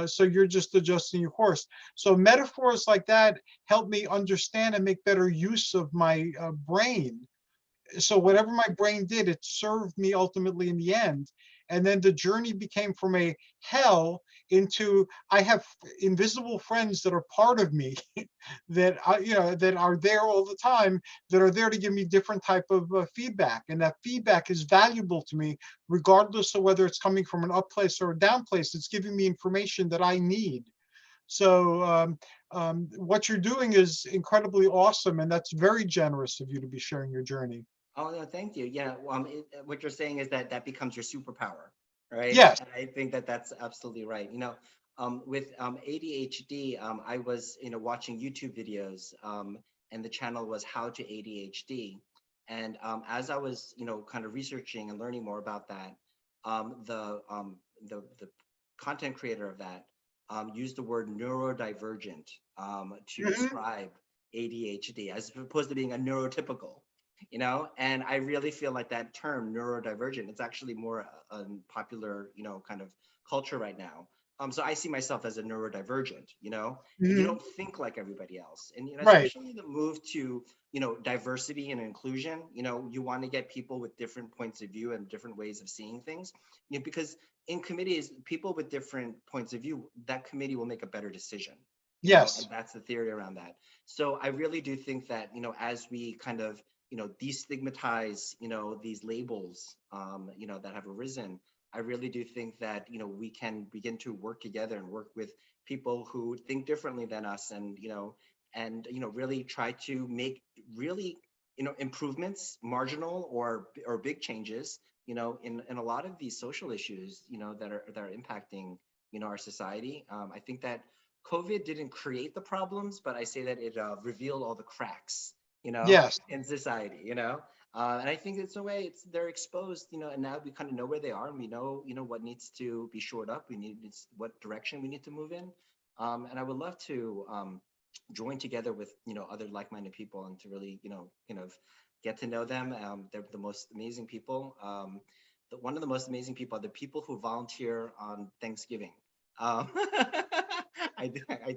So you're just adjusting your course. So metaphors like that help me understand and make better use of my brain. So whatever my brain did, it served me ultimately in the end. And then the journey became from a hell into, I have invisible friends that are part of me that that are there all the time, that are there to give me different type of feedback. And that feedback is valuable to me, regardless of whether it's coming from an up place or a down place. It's giving me information that I need. So what you're doing is incredibly awesome, and that's very generous of you to be sharing your journey. Oh, no, thank you. Yeah, what you're saying is that that becomes your superpower, right? Yes. And I think that that's absolutely right. With ADHD, I was, watching YouTube videos, and the channel was How to ADHD. And as I was, kind of researching and learning more about that, the content creator of that used the word neurodivergent to Mhm. describe ADHD as opposed to being a neurotypical. And I really feel like that term neurodivergent, it's actually more popular, kind of culture right now. So I see myself as a neurodivergent. And you Mhm. don't think like everybody else. And Right. especially the move to diversity and inclusion. You want to get people with different points of view and different ways of seeing things, because in committees, people with different points of view, that committee will make a better decision. And Yes. that's the theory around that. So I really do think that as we kind of destigmatize these labels that have arisen, I really do think that we can begin to work together and work with people who think differently than us, and really try to make really improvements, marginal or big changes in a lot of these social issues that are impacting our society. I think that COVID didn't create the problems, but I say that it revealed all the cracks Yes. in society. And I think it's a way they're exposed, and now we kind of know where they are, and we know, what needs to be shored up. It's what direction we need to move in. And I would love to join together with, other like-minded people, and to really, kind of get to know them. They're the most amazing people. One of the most amazing people are the people who volunteer on Thanksgiving. I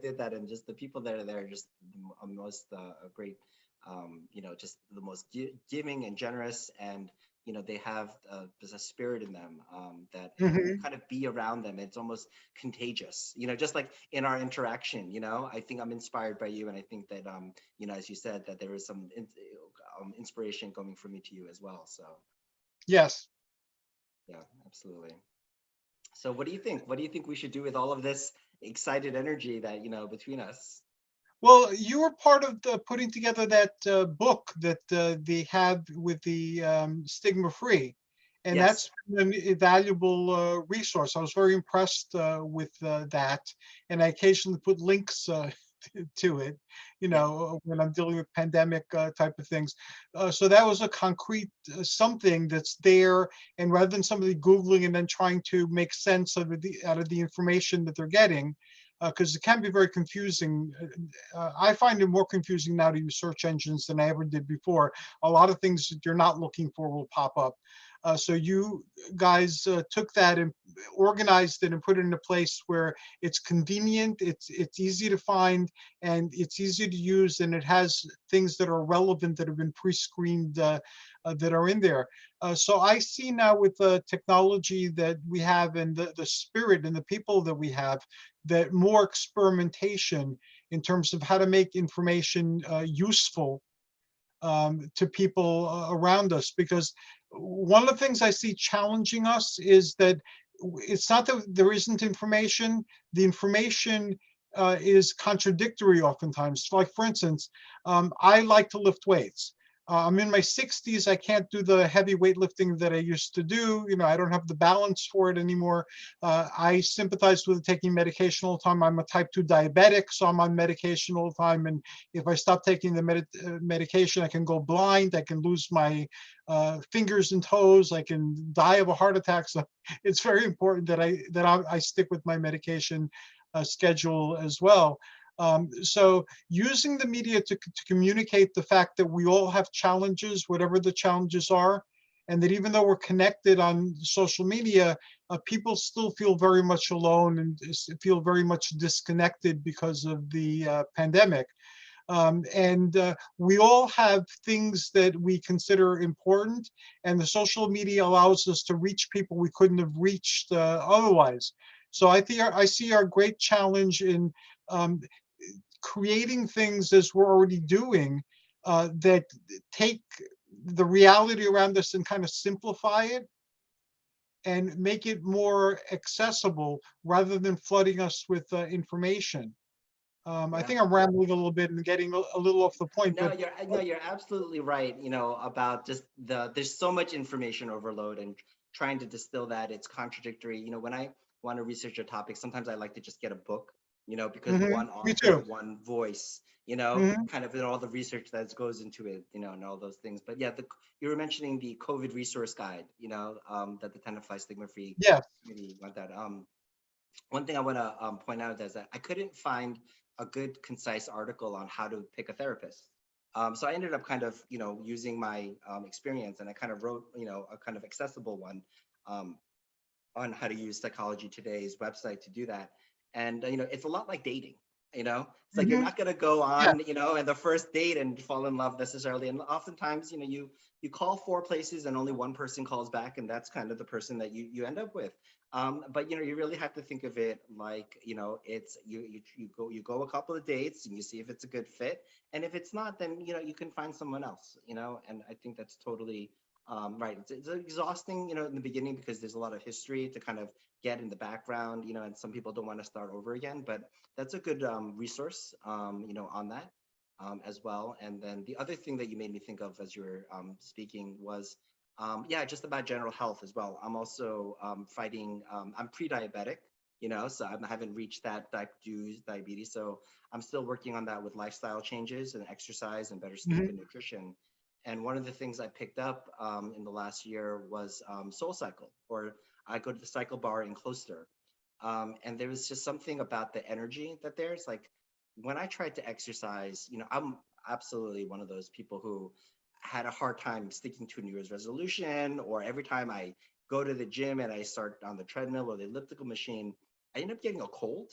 did that, and just the people that are there are just the most great, just the most giving and generous, and they have there's a spirit in them that when you Mhm. kind of be around them, it's almost contagious. Just like in our interaction. I think I'm inspired by you, and I think that as you said, that there is some inspiration coming from me to you as well. So Yes. yeah, absolutely. So what do you think? What do you think we should do with all of this excited energy that between us? Well, you were part of the putting together that book that they have with the stigma free, and Yes. that's been an invaluable resource. I was very impressed with that, and I occasionally put links to it, Yeah. when I'm dealing with pandemic type of things. So that was a concrete something that's there, and rather than somebody Googling and then trying to make sense of out of the information that they're getting, because it can be very confusing. I find it more confusing now to use search engines than I ever did before. A lot of things that you're not looking for will pop up. So you guys took that and organized it and put it in a place where it's convenient, it's easy to find, and it's easy to use, and it has things that are relevant that have been pre-screened that are in there. So I see now with the technology that we have, and the spirit and the people that we have, that more experimentation in terms of how to make information useful to people around us. Because one of the things I see challenging us is that it's not that there isn't information, the information is contradictory oftentimes. Like, for instance, I like to lift weights. I'm in my 60s. I can't do the heavy weightlifting that I used to do. I don't have the balance for it anymore. I sympathize with taking medication all the time. I'm a type 2 diabetic, so I'm on medication all the time. And if I stop taking the medication, I can go blind. I can lose my fingers and toes. I can die of a heart attack. So it's very important that I stick with my medication schedule as well. So using the media to communicate the fact that we all have challenges, whatever the challenges are, and that even though we're connected on social media, people still feel very much alone and feel very much disconnected because of the pandemic. And we all have things that we consider important, and the social media allows us to reach people we couldn't have reached otherwise. So I see our great challenge in um, creating things as we're already doing that take the reality around us and kind of simplify it and make it more accessible rather than flooding us with information. I Yeah. think I'm rambling a little bit and getting a little off the point, No, but you're absolutely right, about just there's so much information overload and trying to distill that, it's contradictory. When I want to research a topic, sometimes I like to just get a book, because one me author, too. one voice, Hmm. kind of all the research that goes into it, and all those things. But yeah, you were mentioning the COVID resource guide, that the Tenafly Stigma Free Yes. community want that. One thing I want to point out is that I couldn't find a good, concise article on how to pick a therapist. So I ended up kind of, using my experience, and I kind of wrote, a kind of accessible one um, on how to use Psychology Today's website to do that. And, it's a lot like dating. It's like you're Hmm. not going to go Yeah. on, and the first date and fall in love necessarily. And oftentimes, you call 4 places and only one person calls back, and that's kind of the person that you end up with. But you really have to think of it like, it's you go a couple of dates and you see if it's a good fit, and if it's not, then you can find someone else. And I think that's totally right. It's exhausting, in the beginning, because there's a lot of history to kind of get in the background, and some people don't want to start over again. But that's a good resource, on that as well. And then the other thing that you made me think of as you were speaking was, yeah, just about general health as well. I'm also fighting, I'm pre-diabetic, so I haven't reached that type 2 diabetes. So I'm still working on that with lifestyle changes and exercise and better sleep Hmm. and nutrition. And one of the things I picked up in the last year was Soul Cycle, or I go to the cycle bar in Closter. And there was just something about the energy that there's like, when I tried to exercise, I'm absolutely one of those people who had a hard time sticking to a New Year's resolution, or every time I go to the gym and I start on the treadmill or the elliptical machine, I end up getting a cold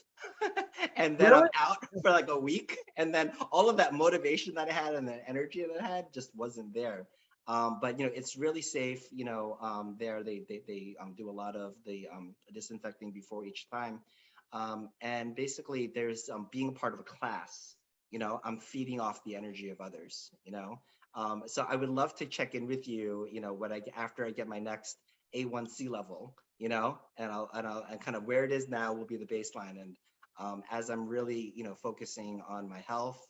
and then I'm Really? out for like a week. And then all of that motivation that I had and the energy that I had just wasn't there. But it's really safe. There they do a lot of the disinfecting before each time, and basically there's being a part of a class. I'm feeding off the energy of others. So I would love to check in with you. When after I get my next A1C level. And kind of where it is now will be the baseline. And as I'm really focusing on my health,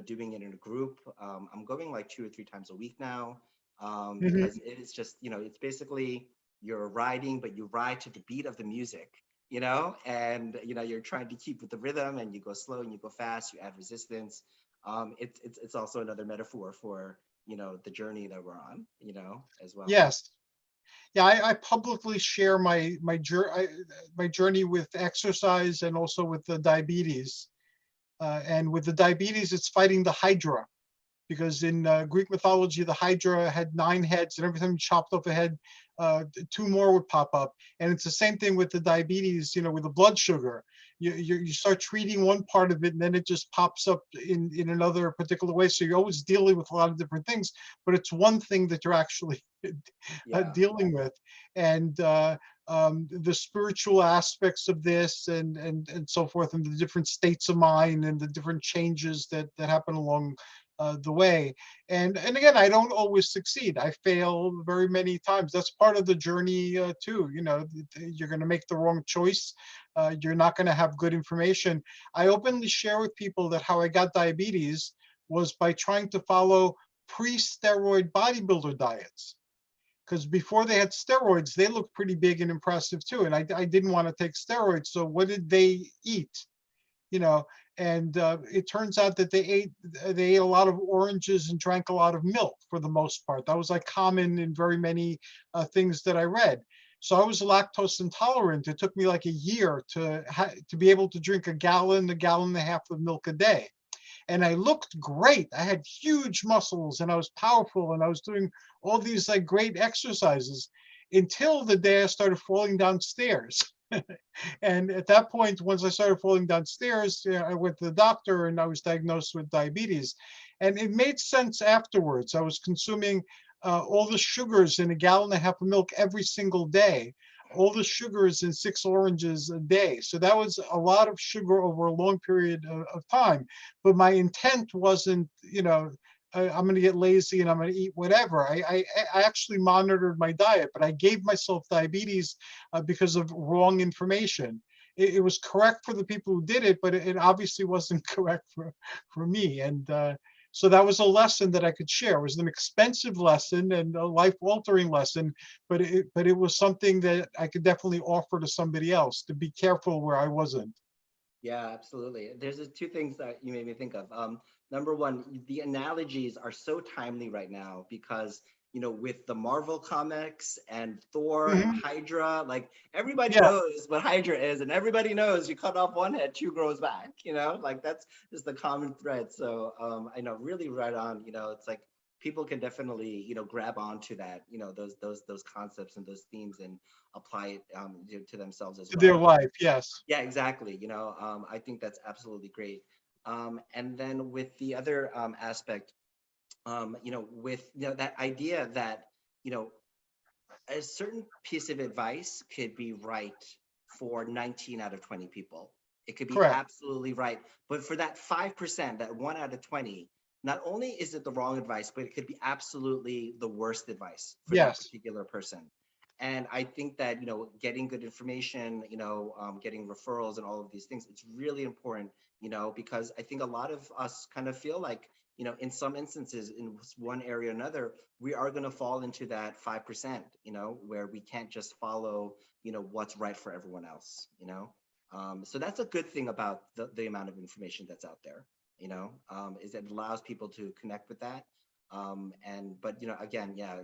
doing it in a group. I'm going like 2 or 3 times a week now, Hmm. because it is just, it's basically you're riding, but you ride to the beat of the music, and, you're trying to keep with the rhythm, and you go slow and you go fast, you add resistance. It's also another metaphor for, the journey that we're on, as well. Yes. Yeah, I publicly share my journey with exercise and also with the diabetes. And with the diabetes, it's fighting the Hydra, because in Greek mythology, the Hydra had 9 heads, and every time you chopped off a head, 2 more would pop up. And it's the same thing with the diabetes, with the blood sugar. You start treating one part of it, and then it just pops up in another particular way. So you're always dealing with a lot of different things, but it's one thing that you're actually Yeah. dealing with. And the spiritual aspects of this, and so forth, and the different states of mind and the different changes that happen along the way. And again, I don't always succeed. I fail very many times. That's part of the journey too. You're going to make the wrong choice. You're not going to have good information. I openly share with people that how I got diabetes was by trying to follow pre-steroid bodybuilder diets, because before they had steroids, they looked pretty big and impressive too. And I didn't want to take steroids. So what did they eat? you know, and it turns out that they ate a lot of oranges and drank a lot of milk for the most part. That was like common in very many things that I read. So I was lactose intolerant. It took me like a year to be able to drink a gallon and a half of milk a day. And I looked great. I had huge muscles and I was powerful and I was doing all these like great exercises until the day I started falling downstairs. And at that point, once I started falling downstairs, I went to the doctor and I was diagnosed with diabetes. And it made sense afterwards. I was consuming all the sugars in a gallon and a half of milk every single day, all the sugars in 6 oranges a day. So that was a lot of sugar over a long period of time. But my intent wasn't, I'm going to get lazy and I'm going to eat whatever. I actually monitored my diet, but I gave myself diabetes because of wrong information. It was correct for the people who did it, but it obviously wasn't correct for me. And so that was a lesson that I could share. It was an expensive lesson and a life-altering lesson, but it was something that I could definitely offer to somebody else, to be careful where I wasn't. Yeah, absolutely. There's just two things that you made me think of. Number one, the analogies are so timely right now because, with the Marvel comics and Thor and Mhm. Hydra, like everybody Yeah, knows what Hydra is, and everybody knows you cut off one head, two grows back, like that's just the common thread. So I know really right on, it's like people can definitely, grab onto that, those concepts and those themes and apply it to themselves as to their well. life, yes. Yeah, exactly. I think that's absolutely great. And then with the other aspect, with that idea that you know a certain piece of advice could be right for 19 out of 20 people. It could be Correct. absolutely right, but for that 5%, that 1 out of 20, not only is it the wrong advice, but it could be absolutely the worst advice for that Yes. particular person. And I think that getting good information, getting referrals and all of these things, it's really important, because I think a lot of us kind of feel like, in some instances, in one area or another, we are going to fall into that 5%, where we can't just follow, what's right for everyone else, so that's a good thing about the amount of information that's out there, is that it allows people to connect with that. But, again, yeah,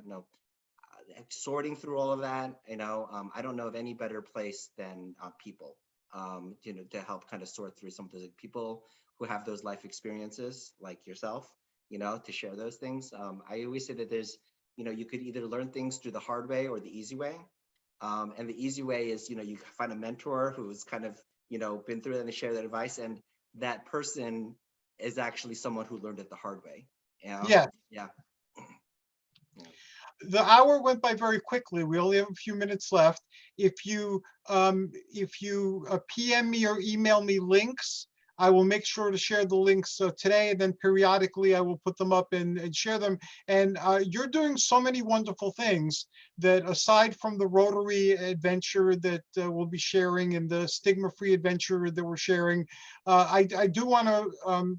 sorting through all of that, I don't know of any better place than people, to help kind of sort through some of those people who have those life experiences like yourself, to share those things. I always say that you could either learn things through the hard way or the easy way. And the easy way is, you find a mentor who's kind of, been through it and they share that advice. And that person is actually someone who learned it the hard way. Yeah. Yeah. Yeah. The hour went by very quickly. We only have a few minutes left. If you PM me or email me links, I will make sure to share the links today, and then periodically I will put them up and share them. And you're doing so many wonderful things that, aside from the Rotary adventure that we'll be sharing and the stigma-free adventure that we're sharing, I do want to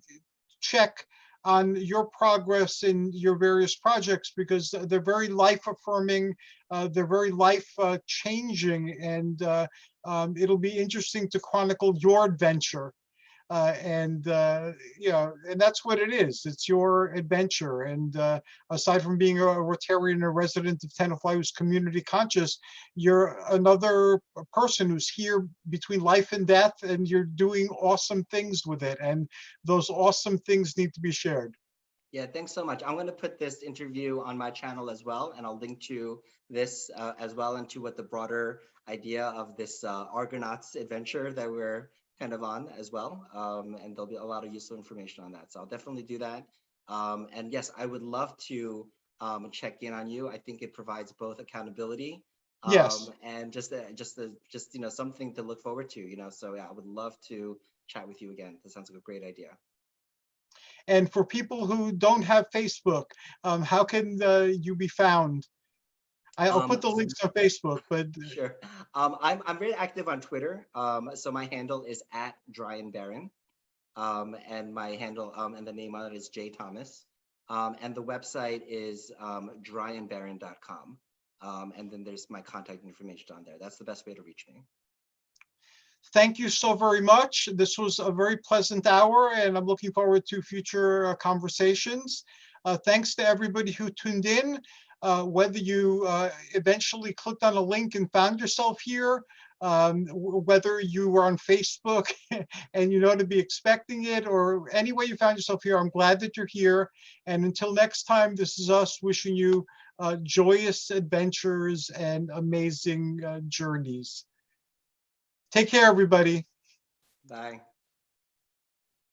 check on your progress in your various projects, because they're very life affirming, they're very life changing, and it'll be interesting to chronicle your adventure. And that's what it is. It's your adventure. And aside from being a Rotarian, a resident of Tenafly who's community conscious, you're another person who's here between life and death, and you're doing awesome things with it. And those awesome things need to be shared. Yeah, thanks so much. I'm going to put this interview on my channel as well, and I'll link to this as well, and to what the broader idea of this Argonauts adventure that we're kind of on as well. And there'll be a lot of useful information on that. So I'll definitely do that. And yes, I would love to check in on you. I think it provides both accountability Yes. and just something to look forward to. So yeah, I would love to chat with you again. That sounds like a great idea. And for people who don't have Facebook, how can you be found? I'll put the So links on Facebook, but sure. I'm very active on Twitter. So my handle is at Dryan Baron. And my handle and the name on it is J Thomas. And the website is dryanbaron.com. And then there's my contact information on there. That's the best way to reach me. thank you so very much. This was a very pleasant hour, and I'm looking forward to future conversations. Thanks to everybody who tuned in. Whether you eventually clicked on a link and found yourself here, whether you were on Facebook and you know to be expecting it, or any way you found yourself here, I'm glad that you're here. And until next time, this is us wishing you joyous adventures and amazing journeys. Take care, everybody. Bye.